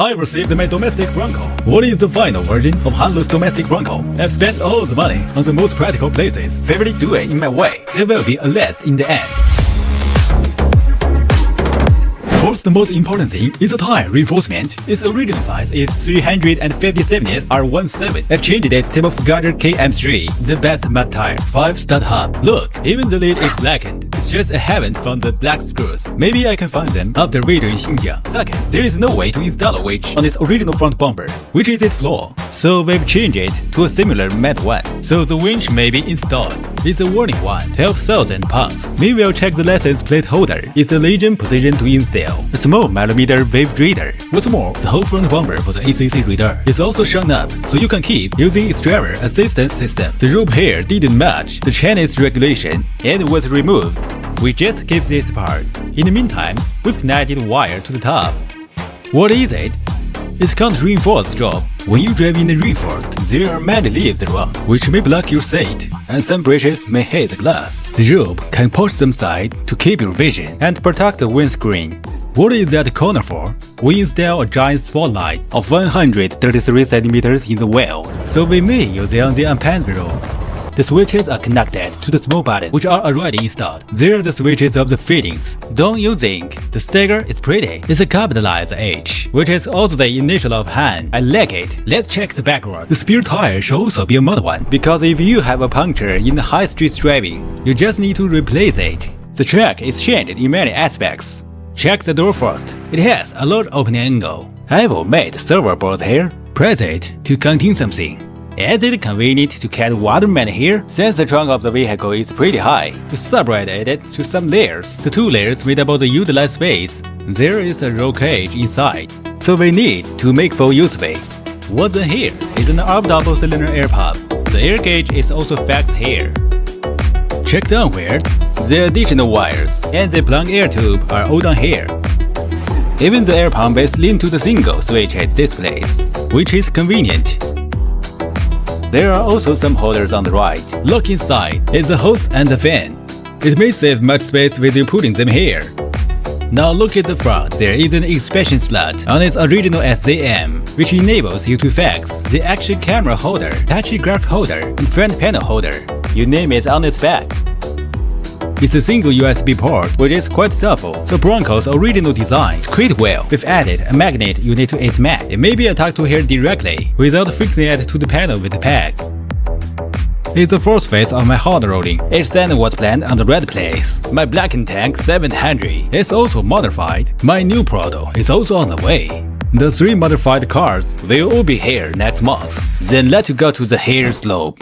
I received my domestic Bronco. What is the final version of Hanlu's domestic Bronco? I've spent all the money on the most practical places. Favorite do it in my way. There will be a list in the end. First, the most important thing is the tire reinforcement. Its original size is 357 R17. I've changed it to the Gutter KM3, the best mud tire, 5-stud hub. Look, even the lid is blackened. It's just a heaven from the black screws. Maybe I can find them after radio in Xinjiang. Second, there is no way to install a winch on its original front bumper, which is its flaw. So we've changed it to a similar matte one, so the winch may be installed. It's a warning one, 12,000 pounds. Meanwhile, check the license plate holder. It's a Legion position to install. A small millimeter wave reader. What's more, the whole front bumper for the ACC reader is also shown up, so you can keep using its driver assistance system. The rope here didn't match the Chinese regulation and was removed. We just keep this part. In the meantime, we've connected wire to the top. What is it? It's called reinforced drop. When you drive in the reinforced, there are many leaves around, which may block your sight, and some bridges may hit the glass. The rope can push them side to keep your vision and protect the windscreen. What is that corner for? We install a giant spotlight of 133 cm in the wheel, so we may use it on the unpanned road. The switches are connected to the small buttons, which are already installed. They are the switches of the fittings. Don't use ink. The sticker is pretty. It's a capitalized H, which is also the initial of Han. I like it. Let's check the backward. The spare tire should also be a mud one, because if you have a puncture in the high street driving, you just need to replace it. The track is changed in many aspects. Check the door first. It has a large opening angle. I've made servo board here. Press it to contain something. Is it convenient to carry watermelon here? Since the trunk of the vehicle is pretty high, we separated it to some layers. The two layers made about the utilized space. There is a roll cage inside, so we need to make full use of it. What's in here is an up double-cylinder air pump. The air gauge is also fixed here. Check downward. The additional wires and the plug air tube are all down here. Even the air pump is linked to the single switch at this place, which is convenient. There are also some holders on the right. Look inside. It's the hose and the fan. It may save much space with you putting them here. Now look at the front. There is an expansion slot on its original SZM, which enables you to fix the action camera holder, tachograph holder, and front panel holder. You name it on its back. It's a single USB port, which is quite helpful. So Bronco's original design is quite well. We've added a magnet unit to its mat. It may be attached to here directly, without fixing it to the panel with the peg. It's the first phase of my hard rolling. Each center was planned on the right place. My Black & Tank 700 is also modified. My new Proto is also on the way. The 3 modified cars will all be here next month. Then let's go to the hair slope.